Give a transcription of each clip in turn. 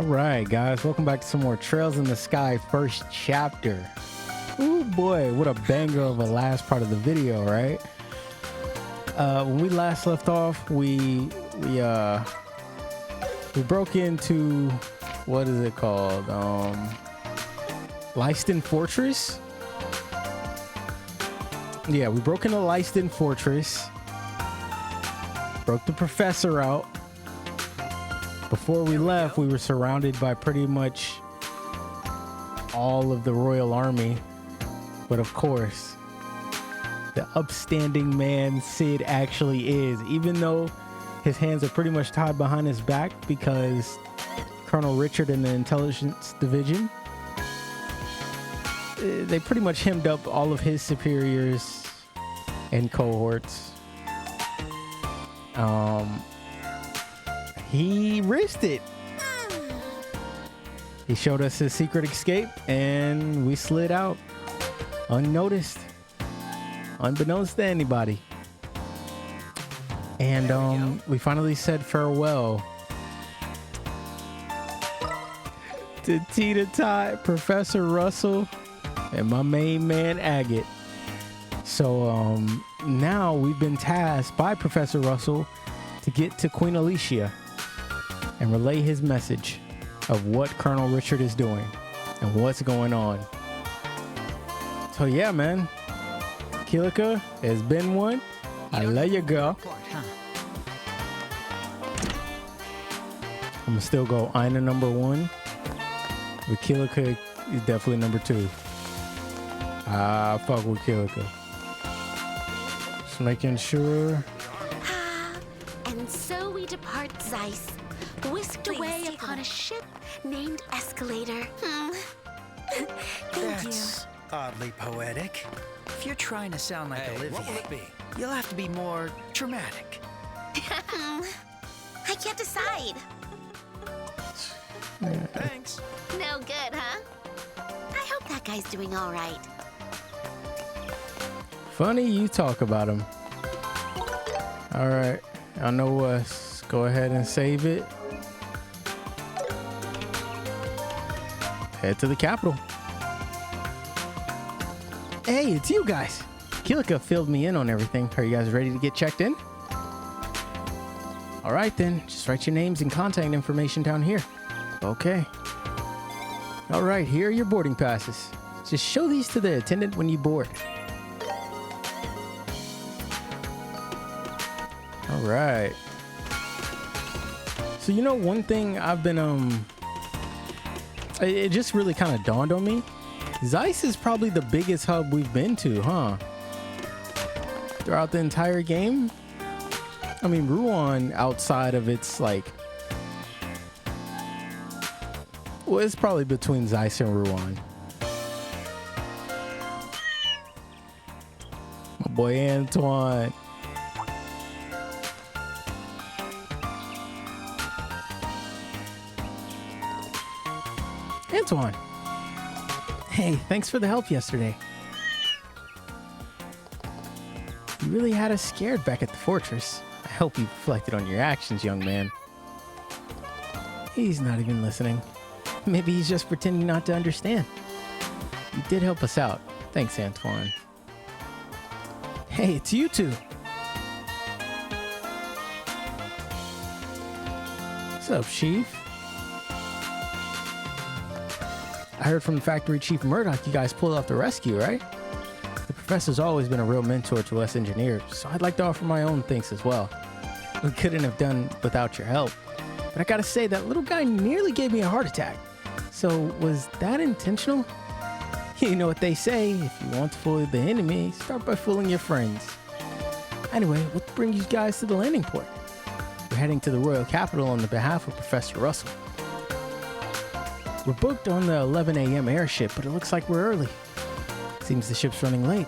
All right, guys, welcome back to some more Trails in the Sky first chapter. Oh boy, what a banger of a last part of the video, right? When we last left off, we broke into, what is it called? Leisten Fortress. Yeah, we broke into Leisten Fortress. Broke the professor out. Before we left, we were surrounded by pretty much all of the royal army. But of course, the upstanding man Sid actually is, even though his hands are pretty much tied behind his back because Colonel Richard and the intelligence division, they pretty much hemmed up all of his superiors and cohorts. He risked it. He showed us his secret escape and we slid out unnoticed, unbeknownst to anybody. And we finally said farewell to Tita Tot, Professor Russell, and my main man Agate. So now we've been tasked by Professor Russell to get to Queen Alicia and relay his message of what Colonel Richard is doing and what's going on. So yeah, man, Kilika has been one. I let you go. I'm gonna still go Ina number 1, but Kilika is definitely number 2. Fuck with Kilika. Just making sure. And so we depart Zeiss, whisked away upon a ship named Escalator. Thank That's oddly poetic. If you're trying to sound like Olivier, you'll have to be more dramatic. I can't decide. Thanks. No good, huh? I hope that guy's doing all right. Funny you talk about him. All right, I know what. Go ahead and save it. Head to the capital. Hey, it's you guys. Kilika filled me in on everything. Are you guys ready to get checked in? All right then, just write your names and contact information down here. Okay. All right, here are your boarding passes. Just show these to the attendant when you board. All right. So, you know, one thing I've been, it just really kind of dawned on me. Zeiss is probably the biggest hub we've been to, huh? Throughout the entire game. I mean, Rouen outside of its, like, well, it's probably between Zeiss and Rouen. My boy Antoine. Antoine. Hey, thanks for the help yesterday. You really had us scared back at the fortress. I hope you reflected on your actions, young man. He's not even listening. Maybe he's just pretending not to understand. You did help us out. Thanks, Antoine. Hey, it's you two. What's up, Chief? I heard from the factory chief Murdoch you guys pulled off the rescue, right? The professor's always been a real mentor to us engineers, so I'd like to offer my own thanks as well. We couldn't have done without your help. But I gotta say, that little guy nearly gave me a heart attack. So, was that intentional? You know what they say, if you want to fool the enemy, start by fooling your friends. Anyway, what brings you guys to the landing port? We're heading to the royal capital on the behalf of Professor Russell. We're booked on the 11 a.m. airship, but it looks like we're early. Seems the ship's running late.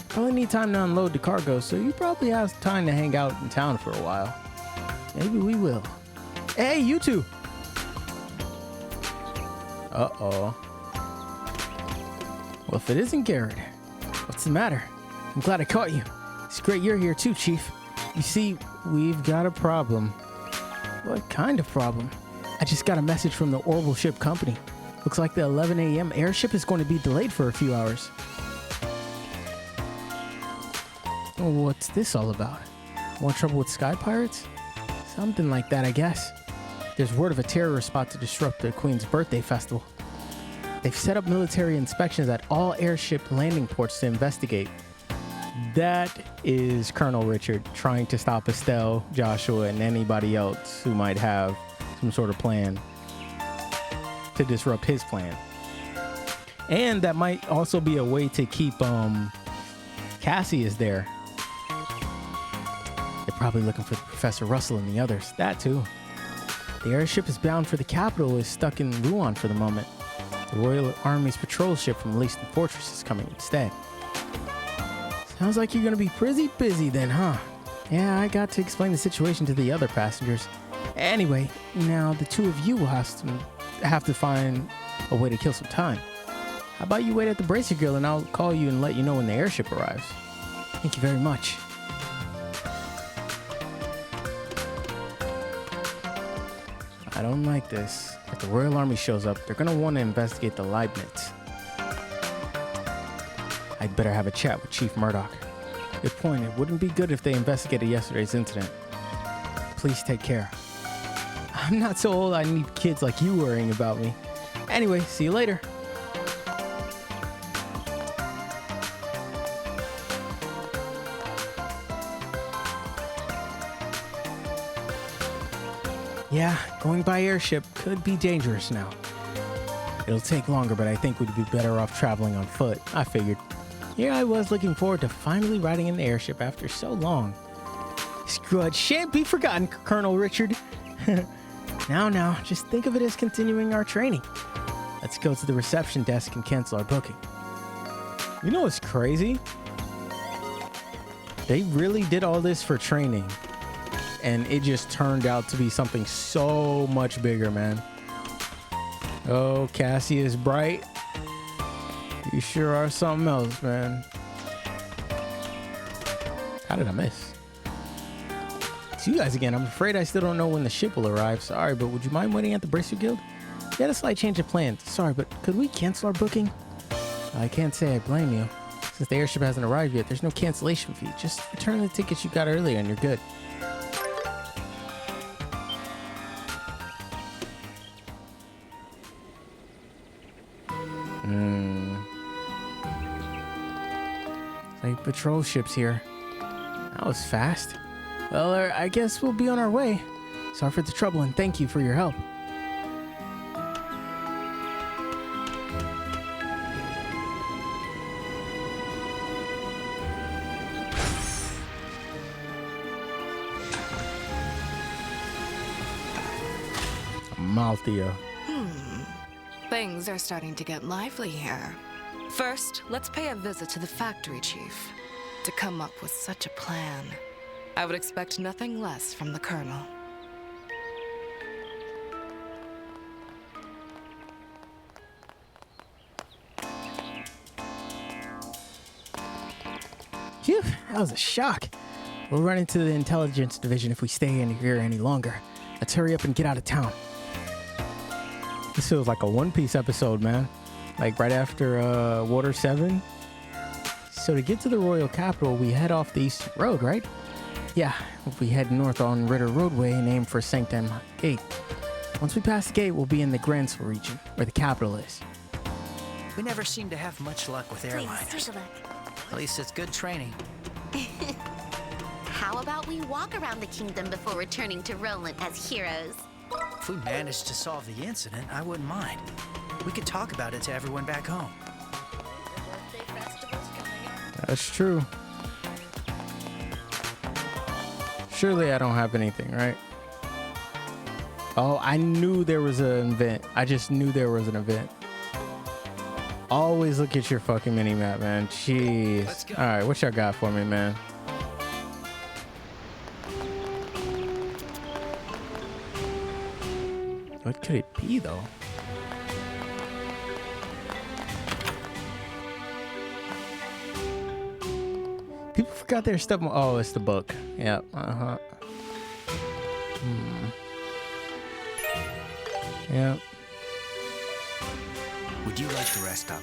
Probably need time to unload the cargo, so you probably have time to hang out in town for a while. Maybe we will. Hey, you two! Uh-oh. Well, if it isn't Garrett, what's the matter? I'm glad I caught you. It's great you're here too, Chief. You see, we've got a problem. What kind of problem? I just got a message from the Orbital Ship Company. Looks like the 11 a.m. airship is going to be delayed for a few hours. Oh, what's this all about? More trouble with sky pirates? Something like that, I guess. There's word of a terrorist spot to disrupt the Queen's birthday festival. They've set up military inspections at all airship landing ports to investigate. That is Colonel Richard trying to stop Estelle, Joshua, and anybody else who might have some sort of plan to disrupt his plan. And that might also be a way to keep Cassius there. They're probably looking for Professor Russell and the others. That too. The airship is bound for the capital is stuck in Ruan for the moment. The Royal Army's patrol ship from Leaston Fortress is coming instead. Sounds like you're gonna be pretty busy then, huh? Yeah, I got to explain the situation to the other passengers. Anyway, now the two of you will have to find a way to kill some time. How about you wait at the BracerGuild and I'll call you and let you know when the airship arrives. Thank you very much. I don't like this. If the Royal Army shows up, they're gonna want to investigate the Leibniz. I'd better have a chat with Chief Murdoch. Good point. It wouldn't be good if they investigated yesterday's incident. Please take care. I'm not so old I need kids like you worrying about me. Anyway, see you later. Yeah, going by airship could be dangerous now. It'll take longer, but I think we'd be better off traveling on foot. I figured. Here I was looking forward to finally riding in the airship after so long. Screw it, shan't be forgotten, Colonel Richard. Now, just think of it as continuing our training. Let's go to the reception desk and cancel our booking. You know what's crazy? They really did all this for training. And it just turned out to be something so much bigger, man. Oh, Cassius Bright. You sure are something else, man. How did I miss? It's you guys again. I'm afraid I still don't know when the ship will arrive. Sorry, but would you mind waiting at the BracerGuild? We had a slight change of plans. Sorry, but could we cancel our booking? I can't say I blame you. Since the airship hasn't arrived yet, there's no cancellation fee. Just return the tickets you got earlier and you're good. Like patrol ships here. That was fast. Well, I guess we'll be on our way. Sorry for the trouble and thank you for your help. Malthea. Things are starting to get lively here. First, let's pay a visit to the factory chief. To come up with such a plan, I would expect nothing less from the Colonel. Phew, that was a shock. We'll run into the intelligence division if we stay in here any longer. Let's hurry up and get out of town. This feels like a One Piece episode, man. Like right after Water 7. So to get to the Royal Capital, we head off the Eastern Road, right? Yeah, if we head north on Ritter Roadway, named for Sanctum Gate. Once we pass the gate, we'll be in the GRANCEL region, where the capital is. We never seem to have much luck with airliners. Please take a look. At least it's good training. How about we walk around the kingdom before returning to Roland as heroes? If we managed to solve the incident, I wouldn't mind. We could talk about it to everyone back home. That's true. Surely I don't have anything, right? Oh, I knew there was an event. I just knew there was an event. Always look at your fucking mini-map, man. Jeez. All right, what y'all got for me, man? What could it be, though? People forgot their stuff. Oh, it's the book. Yep. Yeah. Would you like to rest up?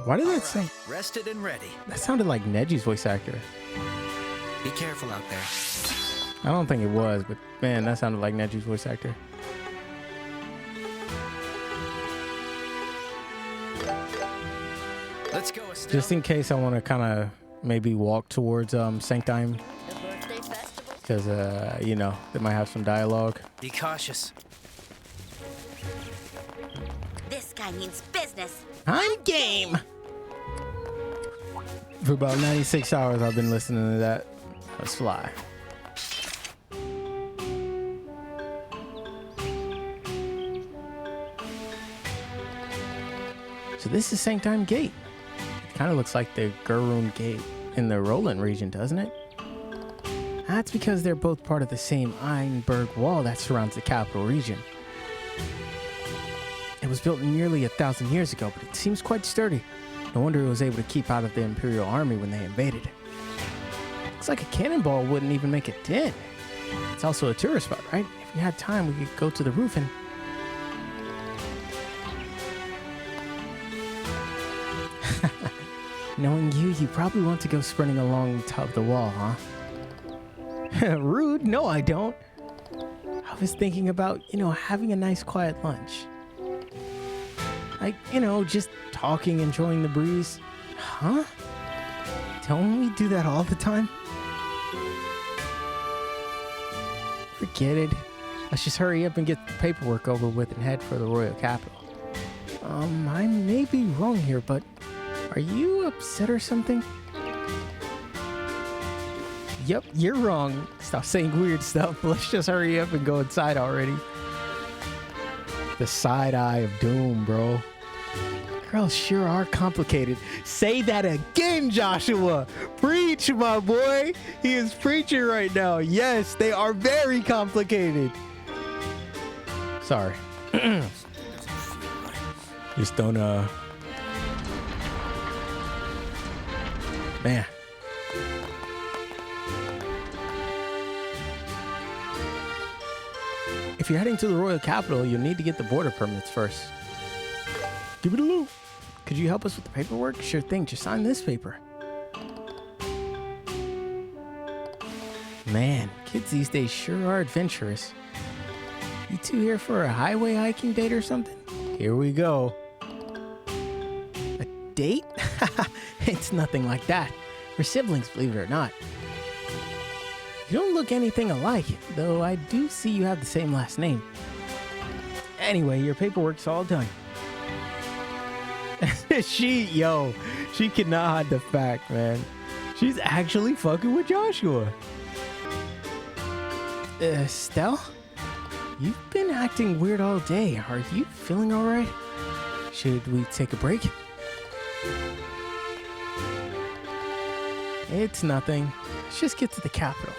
Why did that say? Rested and ready. That sounded like Neji's voice actor. Be careful out there. I don't think it was, but man, that sounded like Neji's voice actor. Let's go, Estelle. Just in case I want to kind of maybe walk towards Sanctime, because you know, they might have some dialogue. Be cautious. This guy means business. I'm game. For about 96 hours, I've been listening to that. Let's fly. So this is Sanctime Gate. It kind of looks like the Gurun Gate in the Roland region, doesn't it? That's because they're both part of the same Einberg wall that surrounds the capital region. It was built nearly 1,000 years ago, but it seems quite sturdy. No wonder it was able to keep out of the Imperial Army when they invaded. Looks like a cannonball wouldn't even make a dent. It's also a tourist spot, right? If we had time, we could go to the roof and... Knowing you, you probably want to go sprinting along top of the wall, huh? Rude. No, I don't. I was thinking about, having a nice quiet lunch. Like, just talking, enjoying the breeze. Huh? Don't we do that all the time? Forget it. Let's just hurry up and get the paperwork over with and head for the royal capital. I may be wrong here, but are you upset or something? Yep, you're wrong. Stop saying weird stuff. Let's just hurry up and go inside already. The side eye of doom, bro. Girls sure are complicated. Say that again, Joshua. Preach, my boy. He is preaching right now. Yes, they are very complicated. Sorry. Just don't, man. If you're heading to the royal capital, you'll need to get the border permits first. Give it a look. Could you help us with the paperwork? Sure thing. Just sign this paper. Man, kids these days sure are adventurous. You two here for a highway hiking date or something? Here we go. A date? It's nothing like that. We're siblings, believe it or not. You don't look anything alike, though I do see you have the same last name. Anyway, your paperwork's all done. She cannot hide the fact, man. She's actually fucking with Joshua. Estelle? You've been acting weird all day. Are you feeling all right? Should we take a break? It's nothing. Let's just get to the capital.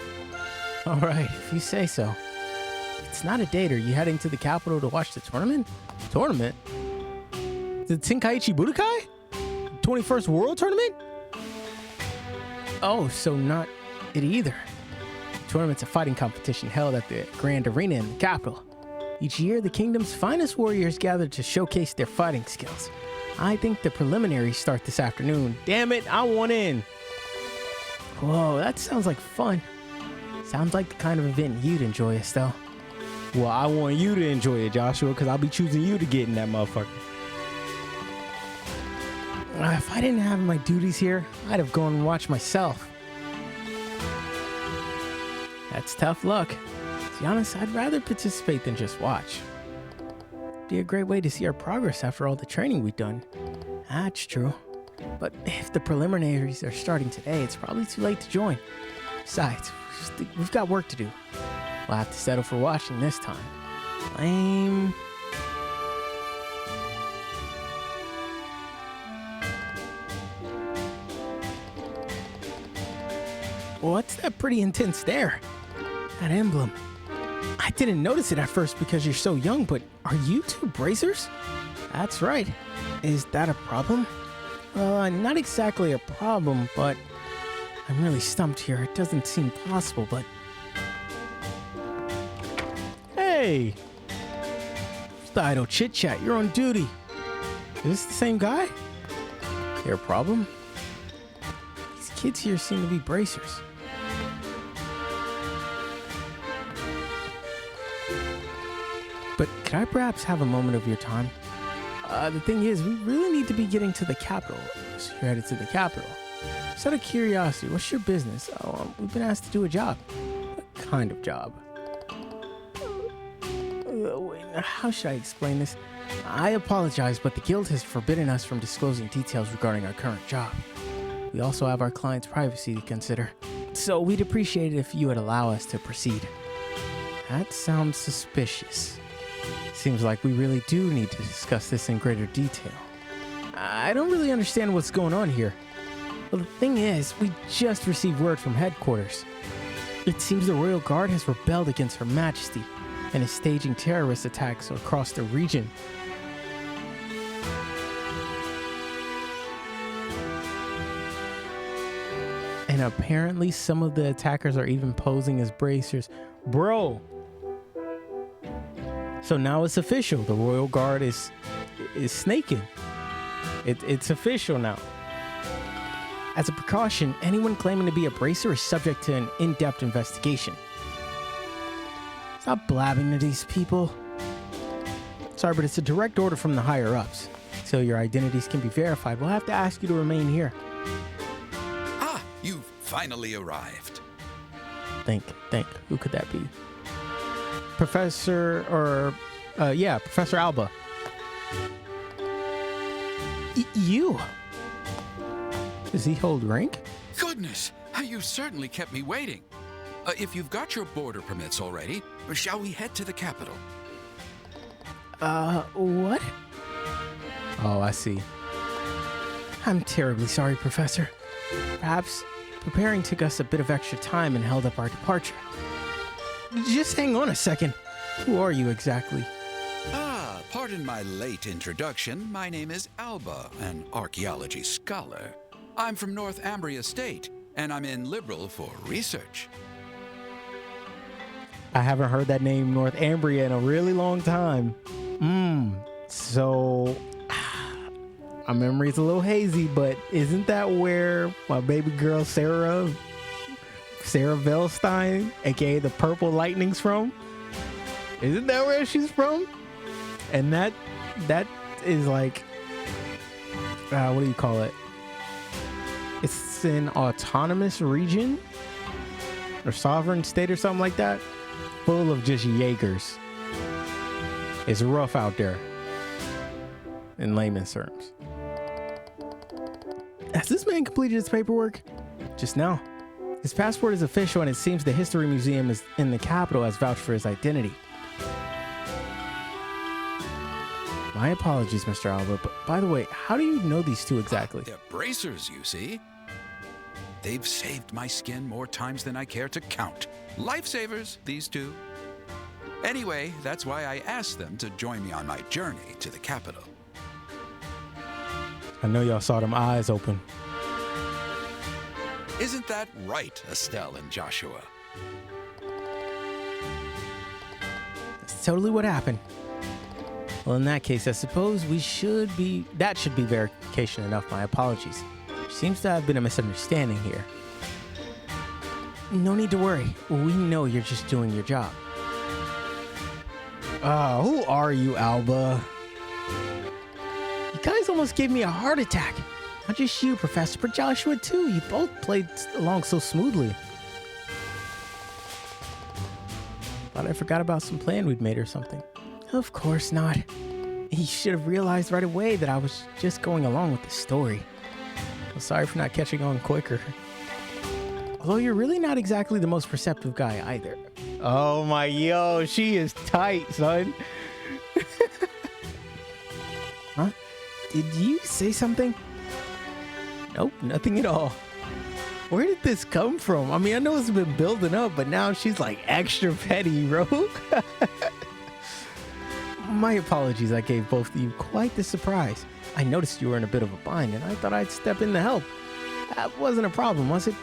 All right, if you say so. It's not a date. Are you heading to the capital to watch the tournament? Tournament? The Tenkaichi Budokai? 21st World Tournament? Oh, so not it either. The tournament's a fighting competition held at the Grand Arena in the capital. Each year, the kingdom's finest warriors gather to showcase their fighting skills. I think the preliminaries start this afternoon. Damn it, I want in. Whoa, that sounds like fun. Sounds like the kind of event you'd enjoy, Estelle. Well, I want you to enjoy it, Joshua, because I'll be choosing you to get in that motherfucker. If I didn't have my duties here, I'd have gone and watched myself. That's tough luck. To be honest, I'd rather participate than just watch. Be a great way to see our progress after all the training we've done. That's true. But if the preliminaries are starting today, it's probably too late to join. Besides, we've got work to do. We'll have to settle for watching this time. Lame. What's that pretty intense stare? That emblem. I didn't notice it at first because you're so young, but are you two bracers? That's right. Is that a problem? Well, not exactly a problem, but I'm really stumped here. It doesn't seem possible, but... Hey! It's the idle chit-chat. You're on duty. Is this the same guy? There a problem? These kids here seem to be bracers. But could I perhaps have a moment of your time? The thing is, we really need to be getting to the capital. So you're headed to the capital. Just out of curiosity, what's your business? Oh, we've been asked to do a job. What kind of job? Wait, how should I explain this? I apologize, but the guild has forbidden us from disclosing details regarding our current job. We also have our client's privacy to consider. So we'd appreciate it if you would allow us to proceed. That sounds suspicious. Seems like we really do need to discuss this in greater detail. I don't really understand what's going on here. Well, the thing is, we just received word from headquarters. It seems the Royal Guard has rebelled against Her Majesty and is staging terrorist attacks across the region. And apparently some of the attackers are even posing as bracers. Bro! So now it's official. The Royal Guard is snaking. It's official now. As a precaution, anyone claiming to be a bracer is subject to an in-depth investigation. Stop blabbing to these people. Sorry, but it's a direct order from the higher-ups. So your identities can be verified. We'll have to ask you to remain here. Ah, you've finally arrived. Think. Who could that be? Professor Alba. You? Does he hold rank? Goodness, you certainly kept me waiting. If you've got your border permits already, shall we head to the capital? What? Oh, I see. I'm terribly sorry, Professor. Perhaps preparing took us a bit of extra time and held up our departure. Just hang on a second. Who are you exactly? Pardon my late introduction. My name is Alba, an archaeology scholar. I'm from North Ambria State, and I'm in Liberl for research. I haven't heard that name North Ambria in a really long time. So my memory's a little hazy, but isn't that where my baby girl Sarah Velstein, aka the Purple Lightning's from? Isn't that where she's from? And that is like, what do you call it? It's an autonomous region or sovereign state or something like that, full of just Jaegers. It's rough out there, in layman's terms. Has this man completed his paperwork? Just now. His passport is official, and it seems the History Museum is in the capital has vouched for his identity. My apologies, Mr. Alba, but by the way, how do you know these two exactly? They're bracers, you see. They've saved my skin more times than I care to count. Lifesavers, these two. Anyway, that's why I asked them to join me on my journey to the capital. I know y'all saw them eyes open. Isn't that right, Estelle and Joshua? That's totally what happened. Well, in that case, I suppose that should be verification enough. My apologies. Seems to have been a misunderstanding here. No need to worry. We know you're just doing your job. Who are you, Alba? You guys almost gave me a heart attack. Not just you, Professor, but Joshua too. You both played along so smoothly. Thought I forgot about some plan we'd made or something. Of course not. You should have realized right away that I was just going along with the story. Well, sorry for not catching on quicker. Although you're really not exactly the most perceptive guy either. Oh my, she is tight, son. Huh? Did you say something? Nope, nothing at all. Where did this come from? I mean, I know it's been building up, but now she's like extra petty, bro. My apologies, I gave both of you quite the surprise. I noticed you were in a bit of a bind, and I thought I'd step in to help. That wasn't a problem, was it?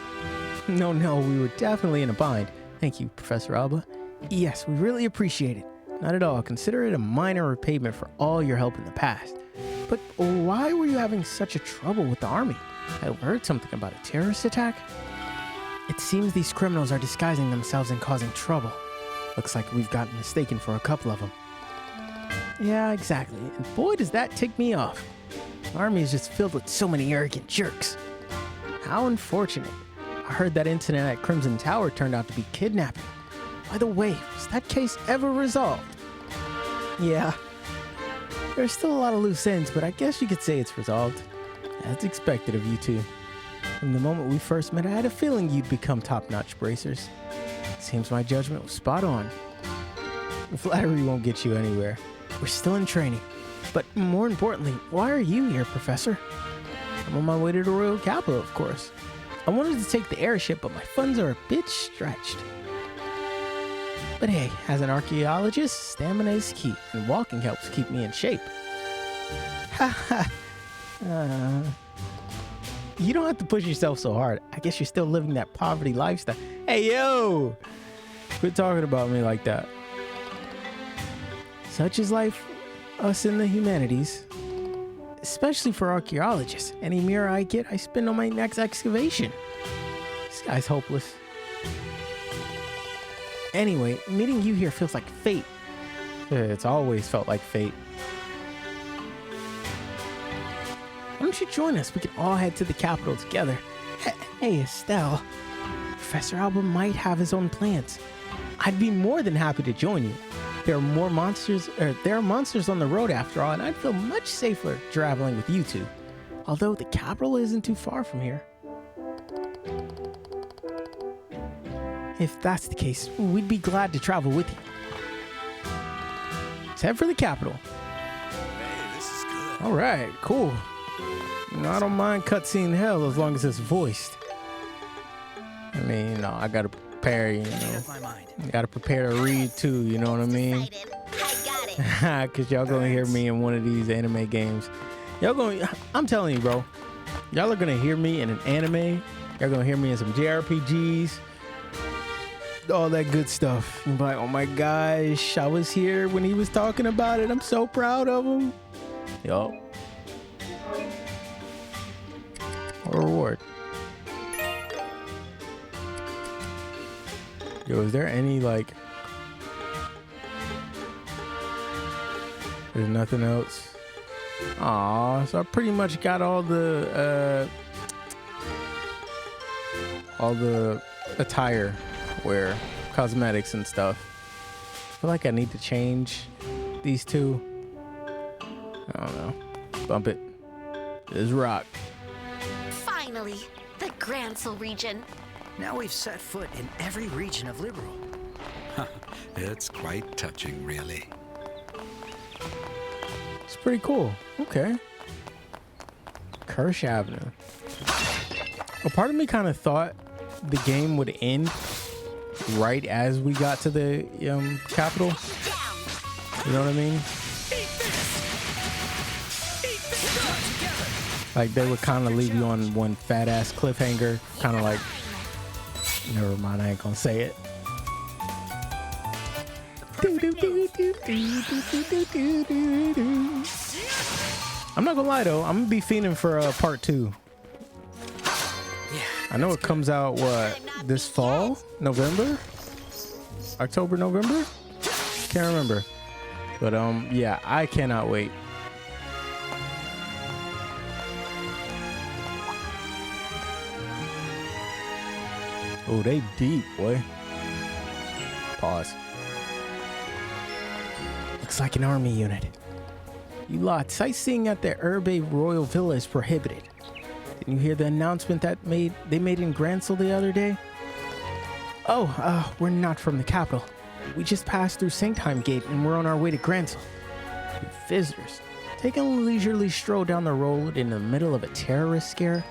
No, we were definitely in a bind. Thank you, Professor Alba. Yes, we really appreciate it. not at all. Consider it a minor repayment for all your help in the past. But why were you having such a trouble with the army? I heard something about a terrorist attack. It seems these criminals are disguising themselves and causing trouble. Looks like we've gotten mistaken for a couple of them. Yeah, exactly. And boy, does that tick me off. The army is just filled with so many arrogant jerks. How unfortunate. I heard that incident at Crimson Tower turned out to be kidnapping. By the way, was that case ever resolved? Yeah. There's still a lot of loose ends, but I guess you could say it's resolved. As expected of you two. From the moment we first met, I had a feeling you'd become top-notch bracers. Seems my judgment was spot on. Flattery won't get you anywhere. We're still in training. But more importantly, why are you here, Professor? I'm on my way to the Royal Capital, of course. I wanted to take the airship, but my funds are a bit stretched. But hey, as an archaeologist, stamina is key, and walking helps keep me in shape. Ha ha. You don't have to push yourself so hard. I guess you're still living that poverty lifestyle. Hey, yo! Quit talking about me like that. Such is life, us in the humanities. Especially for archaeologists. Any mirror I get, I spend on my next excavation. This guy's hopeless. Anyway, meeting you here feels like fate. It's always felt like fate. Why don't you join us? We can all head to the capital together. Hey, Estelle. Professor Alba might have his own plans. I'd be more than happy to join you. There are monsters on the road after all, and I'd feel much safer traveling with you two. Although the capital isn't too far from here. If that's the case, we'd be glad to travel with you. Let's head for the capital. Hey, this is good. All right, cool. You know, I don't mind cutscene hell as long as it's voiced. I mean, you know, I gotta prepare, you know. I gotta prepare to read too, you know what I mean? I got it. Cause y'all gonna hear me in one of these anime games. I'm telling you, bro. Y'all are gonna hear me in an anime. Y'all gonna hear me in some JRPGs. All that good stuff. You'll be like, oh my gosh, I was here when he was talking about it. I'm so proud of him. Yo. A reward. Yo, is there any like... There's nothing else? Aw, so I pretty much got all the attire wear, cosmetics and stuff. I feel like I need to change these two. I don't know. Bump it. This rock. Finally, the GRANCEL region. Now we've set foot in every region of Liberl. It's quite touching, really. It's pretty cool. Okay. Kirsch Avenue. A part of me kind of thought the game would end right as we got to the capital. You know what I mean? Like they would kind of leave you on one fat ass cliffhanger, kind of like, never mind, I ain't gonna say it. I'm not gonna lie though, I'm gonna be fiending for part 2. I know it comes out this fall, November, October, November. Can't remember, but yeah, I cannot wait. Oh, they deep, boy. Pause. Looks like an army unit. You lot, sightseeing at the Urbe Royal Villa is prohibited. Didn't you hear the announcement that they made in GRANCEL the other day? Oh, we're not from the capital. We just passed through Sanctheim Gate and we're on our way to GRANCEL. You visitors, taking a leisurely stroll down the road in the middle of a terrorist scare?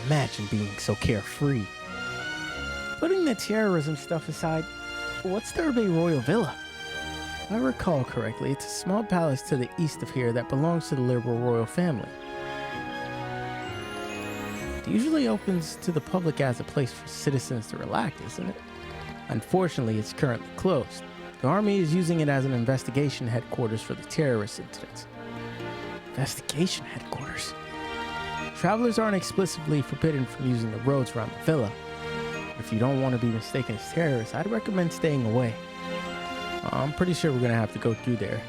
Imagine being so carefree. Putting the terrorism stuff aside, what's the Urbe Royal Villa? If I recall correctly, it's a small palace to the east of here that belongs to the Liberl royal family. It usually opens to the public as a place for citizens to relax, isn't it? Unfortunately, it's currently closed. The army is using it as an investigation headquarters for the terrorist incidents. Investigation headquarters? Travelers aren't explicitly forbidden from using the roads around the villa. If you don't want to be mistaken as terrorists, I'd recommend staying away. I'm pretty sure we're gonna have to go through there.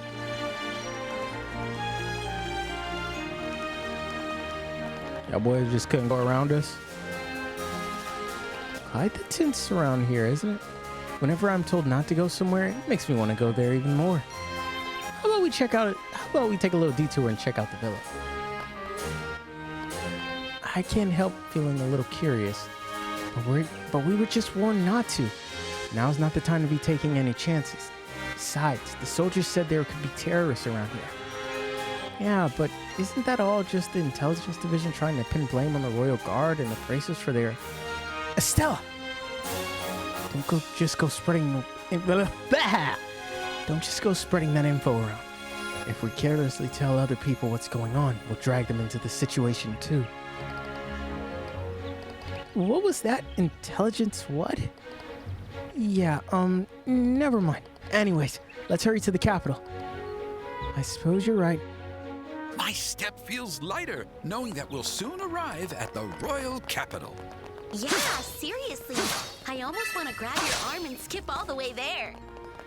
Y'all boys just couldn't go around us. Quite the tense around here, isn't it? Whenever I'm told not to go somewhere, it makes me want to go there even more. How about we take a little detour and check out the villa? I can't help feeling a little curious, but we were just warned not to. Now's not the time to be taking any chances. Besides, the soldiers said there could be terrorists around here. Yeah, but isn't that all just the intelligence division trying to pin blame on the Royal Guard and the Bracers for their... Estelle! Don't just go spreading that info around. If we carelessly tell other people what's going on, we'll drag them into the situation too. What was that? Intelligence what? Yeah, never mind. Anyways, let's hurry to the capital. I suppose you're right. My step feels lighter, knowing that we'll soon arrive at the royal capital. Yeah, seriously. I almost want to grab your arm and skip all the way there.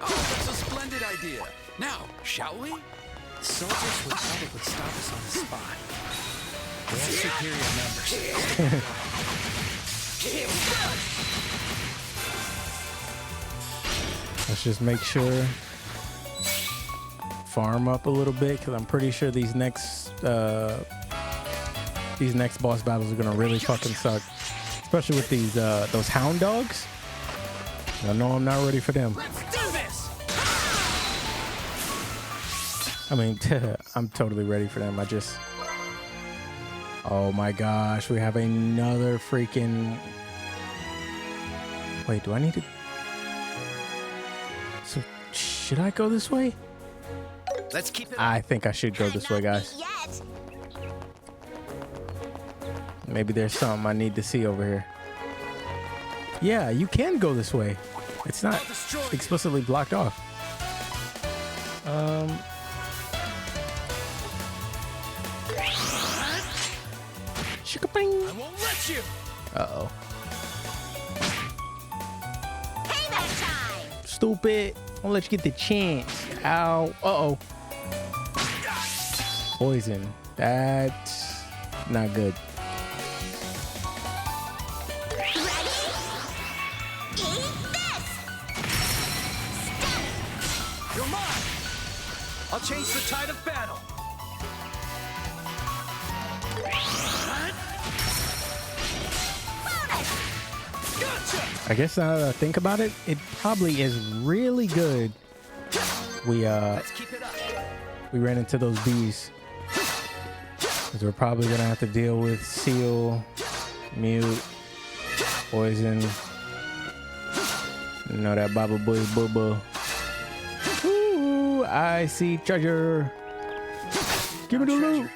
Oh, that's a splendid idea. Now, shall we? The soldiers would probably stop us on the spot. They have superior numbers. Let's just make sure farm up a little bit, because I'm pretty sure these next boss battles are gonna really fucking suck, especially with these those hound dogs. I know I'm not ready for them. Let's do this. I mean, I'm totally ready for them. Oh my gosh, we have another freaking... Wait, do I need to... So, should I go this way? Let's keep it. I think I should go this way, guys. Yet. Maybe there's something I need to see over here. Yeah, you can go this way. It's not explicitly blocked off. I won't let you. Uh-oh. Payback time. Stupid. I'll let you get the chance. Ow. Uh-oh. Poison. That's not good. Ready? Eat this. Stun. You're mine. I'll change the tide of battle. I guess now that I think about it, it probably is really good. Let's keep it up. We ran into those bees, because we're probably gonna have to deal with seal, mute, poison. You know that baba boy bubba. Ooh, I see treasure. Give me the loot.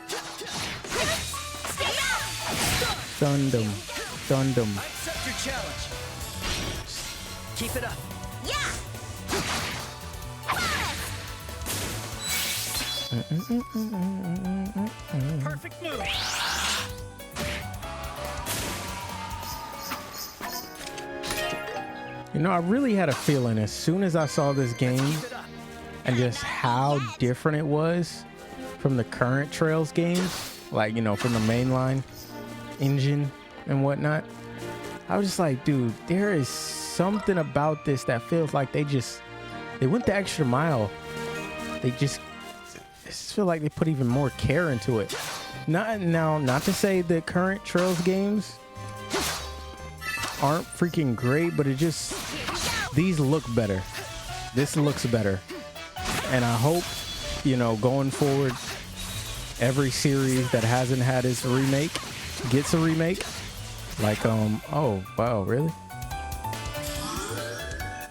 Stunned them. Stunned them. I accept your challenge. Keep it up. Yeah. Perfect move. You know, I really had a feeling as soon as I saw this game Keep it up. and just how different it was from the current Trails games, like, you know, from the mainline engine and whatnot. I was just like, dude, there is something about this that feels like they went the extra mile. They just feel like they put even more care into it. Not to say the current Trails games aren't freaking great, but it just, these look better. This looks better. And I hope, you know, going forward, every series that hasn't had its remake gets a remake. Like, oh, wow, really?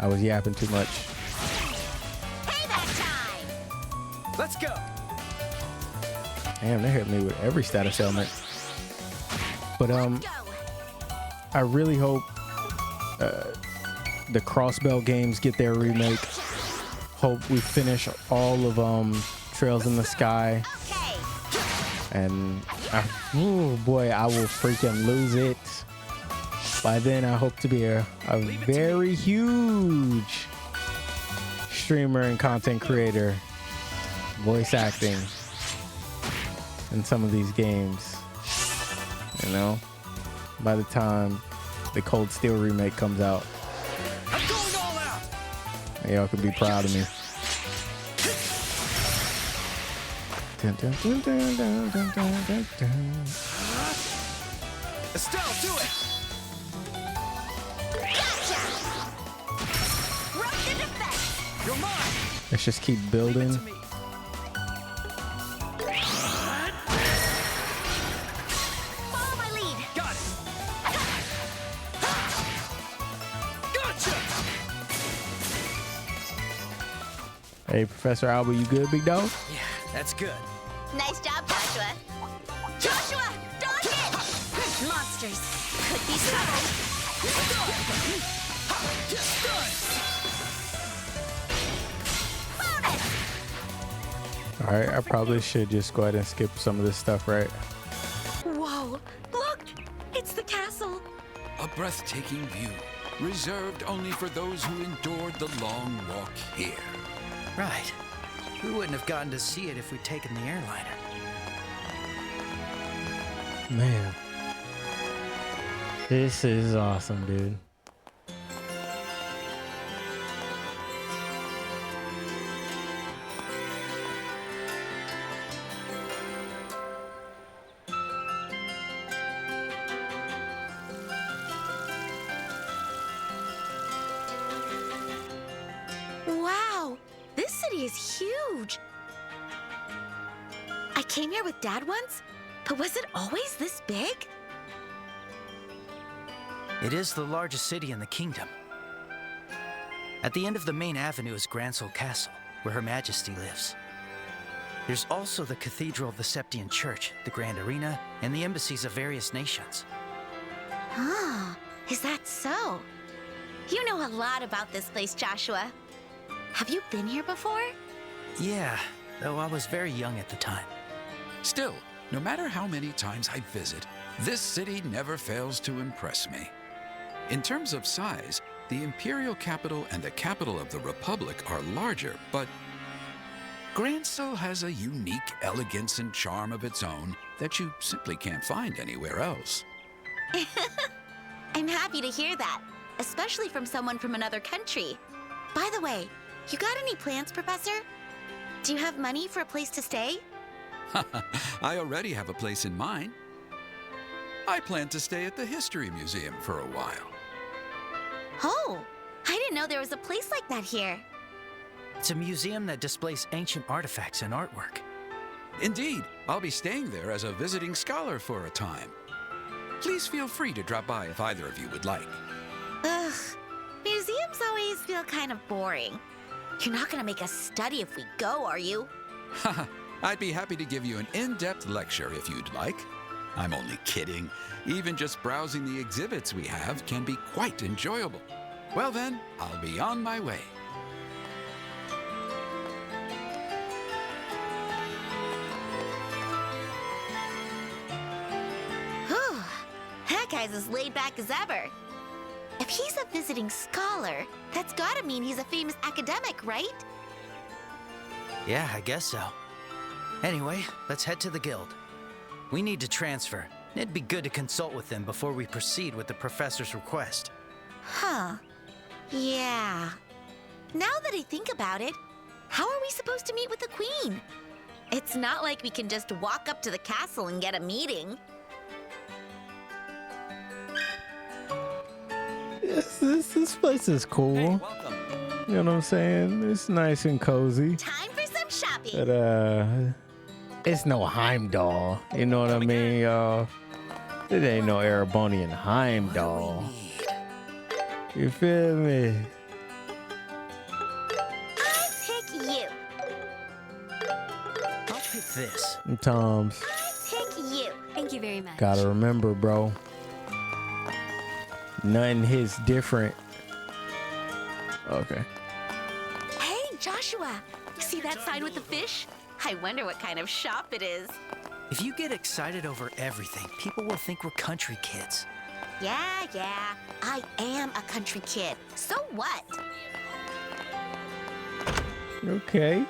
I was yapping too much. Payback time. Let's go. Damn, they hit me with every status element. But, Go. I really hope the Crossbell games get their remake. hope we finish all of Trails in the Sky. Okay. And oh boy, I will freaking lose it. By then, I hope to be a very huge streamer and content creator, voice acting in some of these games. You know, by the time the Cold Steel remake comes out, I'm going all out. y'all can be proud of me. Dun, dun, dun, dun, dun, dun, dun, dun, dun. Estelle, do it. Gotcha. Rock the defense. You're mine. Let's just keep Leave it building. to me. Follow my lead. Got it. Gotcha. Hey, Professor Alba, you good, big dog? Yeah, that's good. Nice job, Joshua. Joshua, dodge it! Monsters could be trouble. Bonus! All right, I probably should just go ahead and skip some of this stuff, right? Whoa, look! It's the castle. A breathtaking view, reserved only for those who endured the long walk here. Right. We wouldn't have gotten to see it if we'd taken the airliner. Man, this is awesome, dude. Wow, this city is huge. I came here with Dad once, but was it always this big? It is the largest city in the kingdom. At the end of the main avenue is GRANCEL Castle, where Her Majesty lives. There's also the Cathedral of the Septian Church, the Grand Arena, and the embassies of various nations. Ah, is that so? You know a lot about this place, Joshua. Have you been here before? Yeah, though I was very young at the time. Still, no matter how many times I visit, this city never fails to impress me. In terms of size, the imperial capital and the capital of the Republic are larger, but GRANCEL has a unique elegance and charm of its own that you simply can't find anywhere else. I'm happy to hear that, especially from someone from another country. By the way, you got any plans, Professor? Do you have money for a place to stay? I already have a place in mind. I plan to stay at the History Museum for a while. Oh, I didn't know there was a place like that here. It's a museum that displays ancient artifacts and artwork. Indeed, I'll be staying there as a visiting scholar for a time. Please feel free to drop by if either of you would like. Ugh, museums always feel kind of boring. You're not gonna make us study if we go, are you? I'd be happy to give you an in-depth lecture if you'd like. I'm only kidding. Even just browsing the exhibits we have can be quite enjoyable. Well then, I'll be on my way. Whew, that guy's as laid back as ever. If he's a visiting scholar, that's gotta mean he's a famous academic, right? Yeah, I guess so. Anyway, let's head to the guild. We need to transfer. It'd be good to consult with them before we proceed with the professor's request. Huh. Yeah. Now that I think about it, how are we supposed to meet with the Queen? It's not like we can just walk up to the castle and get a meeting. This place is cool. welcome. You know what I'm saying? It's nice and cozy. Time for some shopping. But it's no Heimdall. You know what I mean, y'all? It ain't no Erebonian Heimdall. You feel me? I pick you. I'll pick this. Sometimes I pick you. Thank you very much. gotta remember, bro. Nothing hits different. Okay. Hey, Joshua. Joshua, see that sign with the fish? I wonder what kind of shop it is. If you get excited over everything, people will think we're country kids. Yeah, I am a country kid. So what? Okay.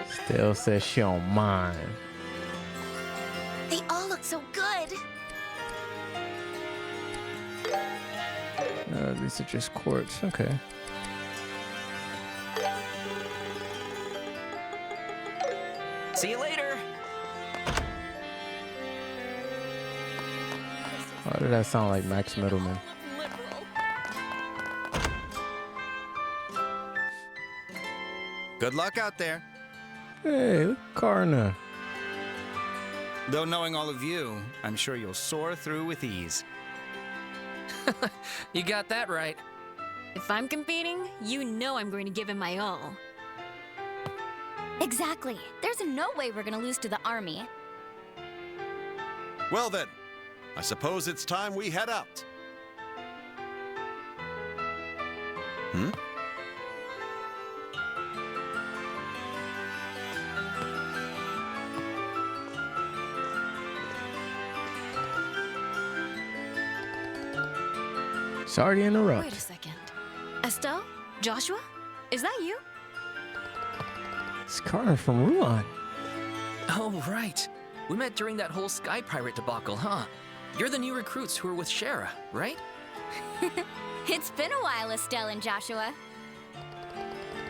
Still says she don't mind. They all look so good. These are just quartz. Okay. See you later. Why did that sound like Max Middleman? Good luck out there. Hey, look, Karna. Though knowing all of you, I'm sure you'll soar through with ease. You got that right. If I'm competing, you know I'm going to give him my all. Exactly. There's no way we're gonna lose to the army. Well then, I suppose it's time we head out. Sorry to interrupt. Wait a second. Estelle? Joshua? Is that you? It's Karna from Ruan. Oh, right. We met during that whole Sky Pirate debacle, huh? You're the new recruits who were with Shara, right? It's been a while, Estelle and Joshua.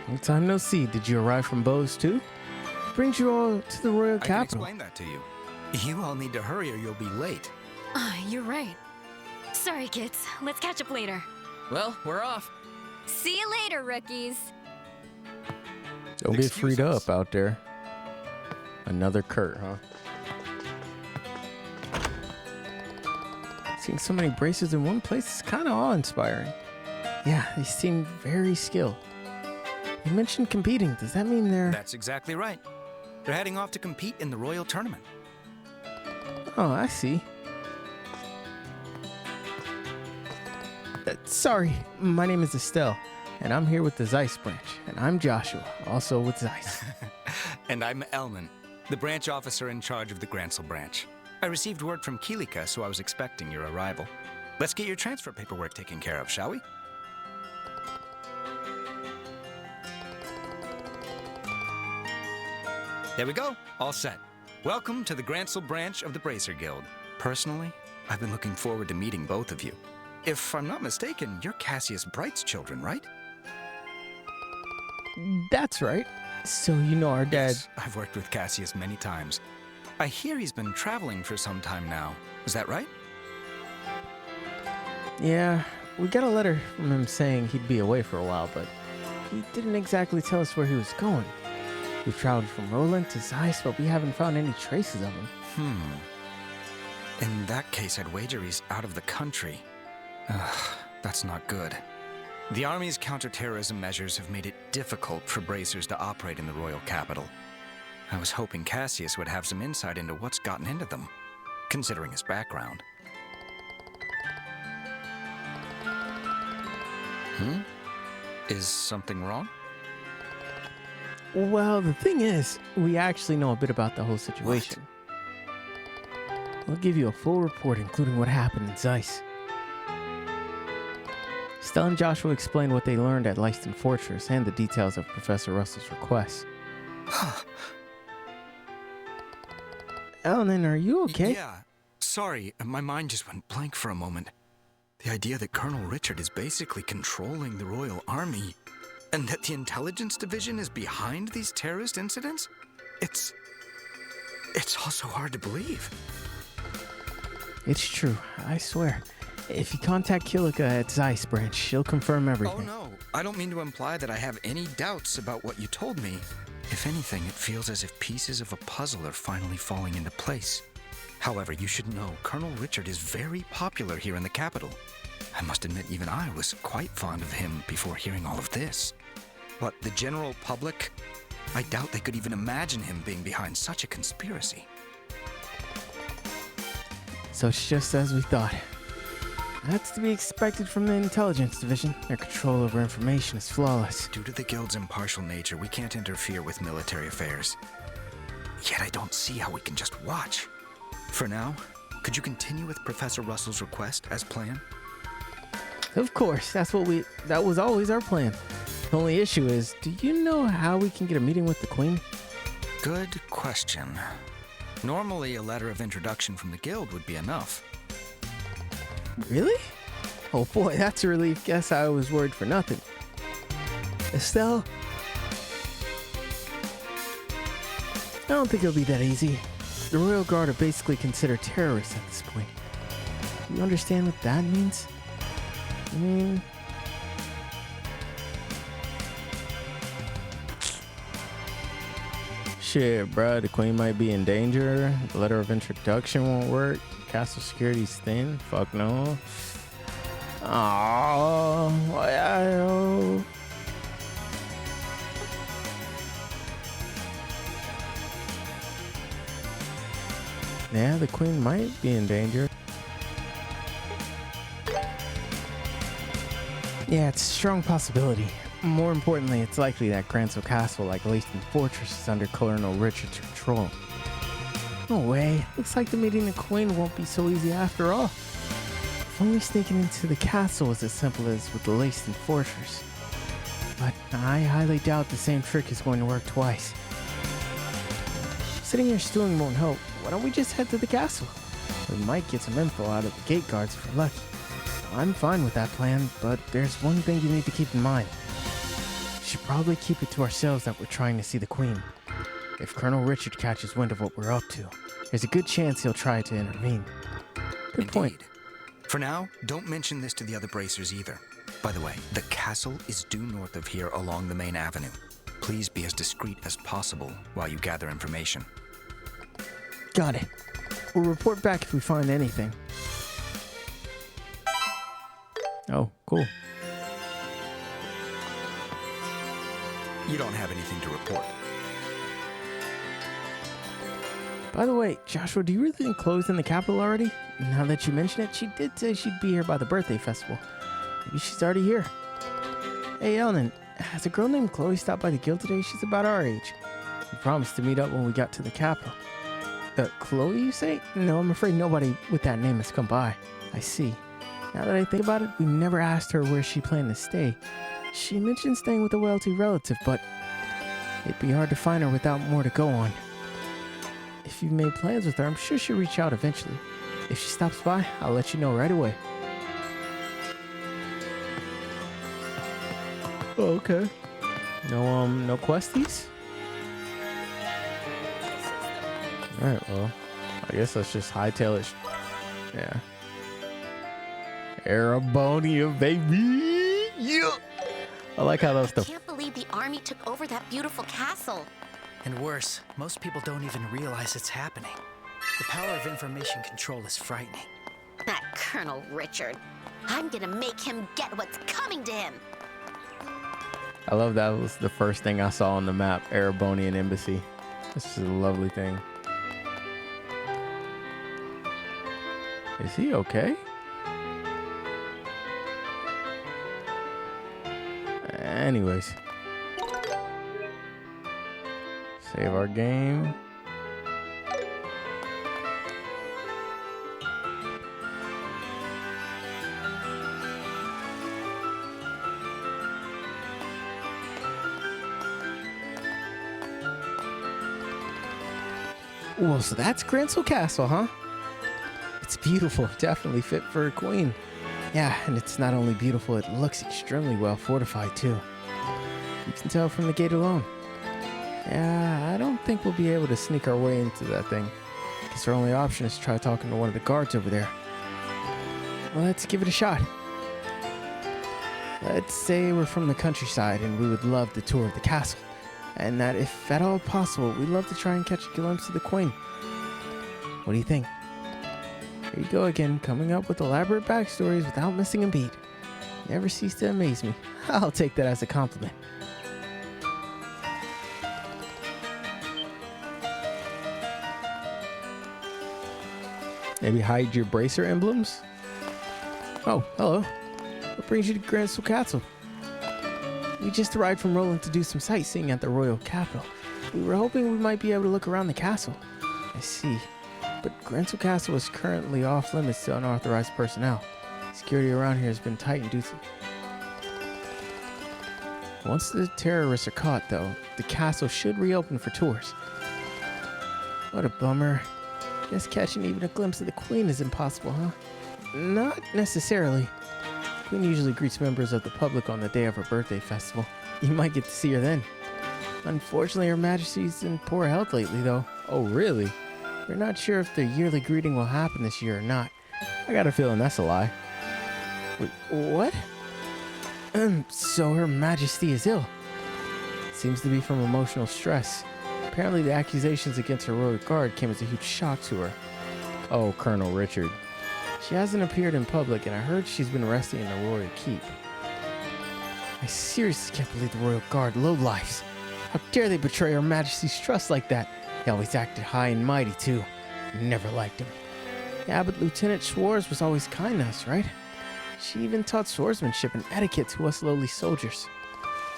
Long time no see. Did you arrive from Bose too? Brings you all to the royal I can capital. explain that to you. You all need to hurry or you'll be late. You're right. Sorry, kids. Let's catch up later. Well, we're off. See you later, rookies. Don't get Excuse freed us. up out there. Another Kurt, huh? Seeing so many bracers in one place is kind of awe-inspiring. Yeah, they seem very skilled. You mentioned competing. Does that mean they're... That's exactly right. They're heading off to compete in the Royal Tournament. Oh, I see. Sorry, my name is Estelle, and I'm here with the Zeiss branch. And I'm Joshua, also with Zeiss. And I'm Elman, the branch officer in charge of the GRANCEL branch. I received word from Kilika, so I was expecting your arrival. Let's get your transfer paperwork taken care of, shall we? There we go, all set. Welcome to the GRANCEL branch of the BracerGuild. Personally, I've been looking forward to meeting both of you. If I'm not mistaken, you're Cassius Bright's children, right? That's right. So you know our dad... Yes, I've worked with Cassius many times. I hear he's been traveling for some time now. Is that right? Yeah, we got a letter from him saying he'd be away for a while, but he didn't exactly tell us where he was going. We've traveled from Roland to Zeiss, but we haven't found any traces of him. In that case, I'd wager he's out of the country. That's not good. The Army's counterterrorism measures have made it difficult for bracers to operate in the royal capital. I was hoping Cassius would have some insight into what's gotten into them, considering his background. Is something wrong? Well, the thing is, we actually know a bit about the whole situation. We'll give you a full report, including what happened in Zeiss. Estelle and Joshua explained what they learned at Leiston Fortress and the details of Professor Russell's request. Ellen, are you okay? Yeah. Sorry, my mind just went blank for a moment. The idea that Colonel Richard is basically controlling the Royal Army, and that the Intelligence Division is behind these terrorist incidents? It's all so hard to believe. It's true, I swear. If you contact Kilika at Zeiss branch, she'll confirm everything. Oh no, I don't mean to imply that I have any doubts about what you told me. If anything, it feels as if pieces of a puzzle are finally falling into place. However, you should know, Colonel Richard is very popular here in the capital. I must admit, even I was quite fond of him before hearing all of this. But the general public, I doubt they could even imagine him being behind such a conspiracy. So it's just as we thought. That's to be expected from the intelligence division. Their control over information is flawless. Due to the guild's impartial nature, we can't interfere with military affairs. Yet I don't see how we can just watch. For now, could you continue with Professor Russell's request as planned? Of course, that was always our plan. The only issue is, do you know how we can get a meeting with the Queen? Good question. Normally, a letter of introduction from the guild would be enough. Really? Oh boy, that's a relief. Guess I was worried for nothing. Estelle? I don't think it'll be that easy. The Royal Guard are basically considered terrorists at this point. Do you understand what that means? I mean... Shit, bruh, the Queen might be in danger. The letter of introduction won't work. Castle security's thin. Fuck no. Oh, yeah, the Queen might be in danger. Yeah, it's a strong possibility. More importantly, it's likely that GRANCEL Castle, like Leyston Fortress, is under Colonel Richard's control. No way. Looks like the meeting the Queen won't be so easy after all. If only sneaking into the castle was as simple as with the Leyston Fortress. But I highly doubt the same trick is going to work twice. Sitting here stewing won't help. Why don't we just head to the castle? We might get some info out of the gate guards if we're lucky. I'm fine with that plan, but there's one thing you need to keep in mind. We should probably keep it to ourselves that we're trying to see the Queen. If Colonel Richard catches wind of what we're up to, there's a good chance he'll try to intervene. Good point. For now, don't mention this to the other bracers either. By the way, the castle is due north of here along the main avenue. Please be as discreet as possible while you gather information. Got it. We'll report back if we find anything. Oh, cool. You don't have anything to report. By the way, Joshua, do you really think Chloe's in the capital already? Now that you mention it, she did say she'd be here by the birthday festival. Maybe she's already here. Hey, Elnan, has a girl named Chloe stopped by the guild today? She's about our age. We promised to meet up when we got to the capital. Chloe, you say? No, I'm afraid nobody with that name has come by. I see. Now that I think about it, we never asked her where she planned to stay. She mentioned staying with a wealthy relative, but it'd be hard to find her without more to go on. If you've made plans with her, I'm sure she'll reach out eventually. If she stops by, I'll let you know right away. Oh, okay. No questies? Alright, well, I guess let's just hightail it. Yeah. Arabonia, baby! Yeah! I like how those I can't believe the army took over that beautiful castle. And worse, most people don't even realize it's happening. The power of information control is frightening. That Colonel Richard. I'm gonna make him get what's coming to him. I love that was the first thing I saw on the map, Erebonian Embassy. This is a lovely thing. Is he okay? Anyways. Save our game. Well, so that's GRANCEL Castle, huh? It's beautiful, definitely fit for a queen. Yeah, and it's not only beautiful, it looks extremely well fortified too. You can tell from the gate alone. Yeah, I don't think we'll be able to sneak our way into that thing. Guess our only option is to try talking to one of the guards over there. Well, let's give it a shot. Let's say we're from the countryside and we would love the tour of the castle. And that if at all possible, we'd love to try and catch a glimpse of the Queen. What do you think? Here you go again, coming up with elaborate backstories without missing a beat. Never cease to amaze me. I'll take that as a compliment. Maybe hide your bracer emblems? Oh, hello. What brings you to GRANCEL Castle? We just arrived from Roland to do some sightseeing at the royal capital. We were hoping we might be able to look around the castle. I see. But GRANCEL Castle is currently off limits to unauthorized personnel. Security around here has been tightened due to... Once the terrorists are caught, though, the castle should reopen for tours. What a bummer. Guess catching even a glimpse of the Queen is impossible, huh? Not necessarily. The Queen usually greets members of the public on the day of her birthday festival. You might get to see her then. Unfortunately, Her Majesty's in poor health lately, though. Oh, really? We're not sure if the yearly greeting will happen this year or not. I got a feeling that's a lie. Wait, what? So Her Majesty is ill. Seems to be from emotional stress. Apparently the accusations against her royal guard came as a huge shock to her. Oh, Colonel Richard. She hasn't appeared in public, and I heard she's been resting in the royal keep. I seriously can't believe the royal guard lowlifes. How dare they betray Her Majesty's trust like that? He always acted high and mighty, too. Never liked him. Yeah, but Lieutenant Schwartz was always kind to us, right? She even taught swordsmanship and etiquette to us lowly soldiers.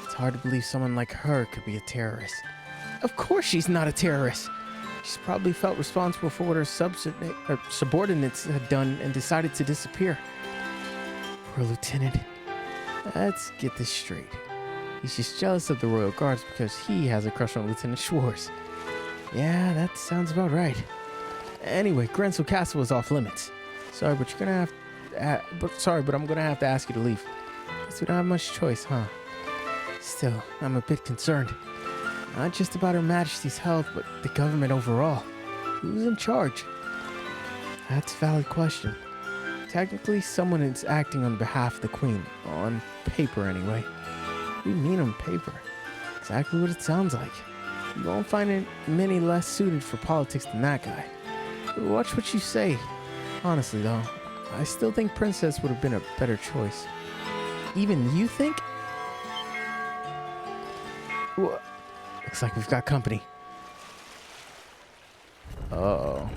It's hard to believe someone like her could be a terrorist. Of course she's not a terrorist. She's probably felt responsible for what her subordinates had done and decided to disappear. Poor Lieutenant. Let's get this straight. He's just jealous of the Royal Guards because he has a crush on Lieutenant Schwartz. Yeah, that sounds about right. Anyway, GRANCEL Castle is off limits. Sorry, but I'm gonna have to ask you to leave. Guess we don't have much choice, huh? Still, I'm a bit concerned. Not just about Her Majesty's health, but the government overall. Who's in charge? That's a valid question. Technically, someone is acting on behalf of the Queen. On paper, anyway. What do you mean on paper? Exactly what it sounds like. You won't find many less suited for politics than that guy. Watch what you say. Honestly, though, I still think Princess would have been a better choice. Even you think? Whoa. Looks like we've got company. Uh-oh.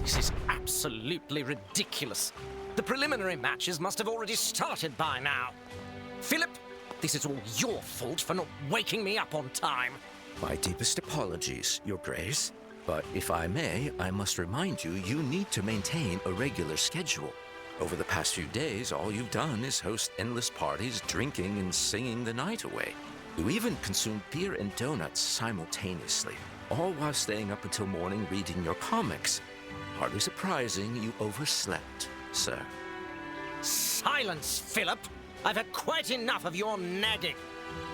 This is absolutely ridiculous. The preliminary matches must have already started by now. Philip, this is all your fault for not waking me up on time. My deepest apologies, Your Grace. But if I may, I must remind you, you need to maintain a regular schedule. Over the past few days, all you've done is host endless parties, drinking and singing the night away. You even consumed beer and donuts simultaneously, all while staying up until morning reading your comics. Hardly surprising you overslept, sir. Silence, Philip! I've had quite enough of your nagging.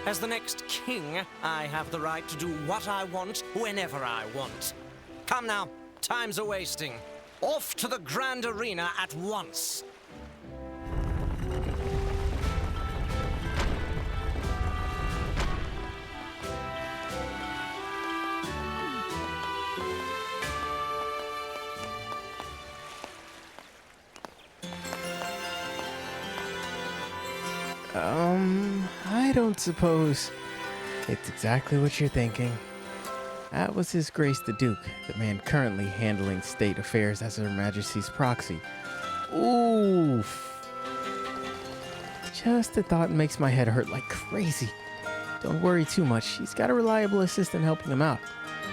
As the next king, I have the right to do what I want, whenever I want. Come now, time's a-wasting. Off to the Grand Arena at once. I don't suppose it's exactly what you're thinking. That was His Grace the Duke, the man currently handling state affairs as Her Majesty's proxy. Oof. Just the thought makes my head hurt like crazy. Don't worry too much, he's got a reliable assistant helping him out.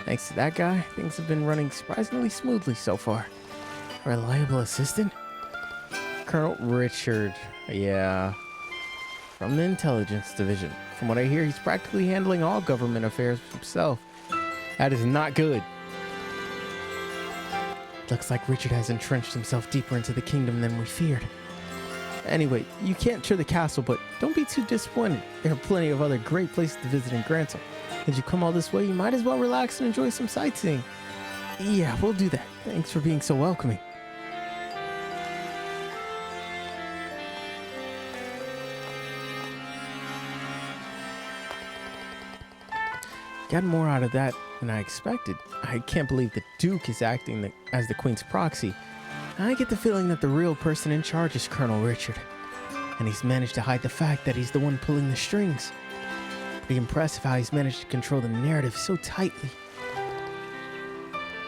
Thanks to that guy, things have been running surprisingly smoothly so far. A reliable assistant? Colonel Richard, yeah. From the intelligence division. From what I hear, he's practically handling all government affairs himself. That is not good. Looks like Richard has entrenched himself deeper into the kingdom than we feared. Anyway, you can't tour the castle, but don't be too disappointed. There are plenty of other great places to visit in GRANCEL. As you come all this way, you might as well relax and enjoy some sightseeing. Yeah, we'll do that. Thanks for being so welcoming. Got more out of that than I expected. I can't believe the Duke is acting as the Queen's proxy. I get the feeling that the real person in charge is Colonel Richard. And he's managed to hide the fact that he's the one pulling the strings. Pretty impressive how he's managed to control the narrative so tightly.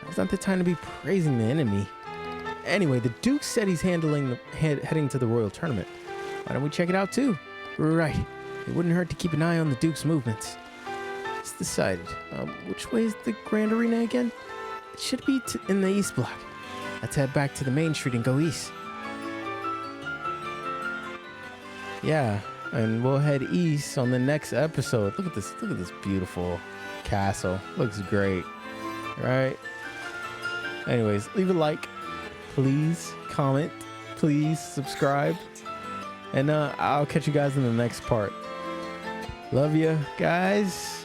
Now's not the time to be praising the enemy. Anyway, the Duke said he's heading to the Royal Tournament. Why don't we check it out too? Right. It wouldn't hurt to keep an eye on the Duke's movements. It's decided. Which way is the Grand Arena again? It should be in the East Block. Let's head back to the main street and go east. Yeah, and we'll head east on the next episode. Look at this beautiful castle. Looks great, right? Anyways, leave a like, please, comment, please subscribe, and I'll catch you guys in the next part. Love you guys.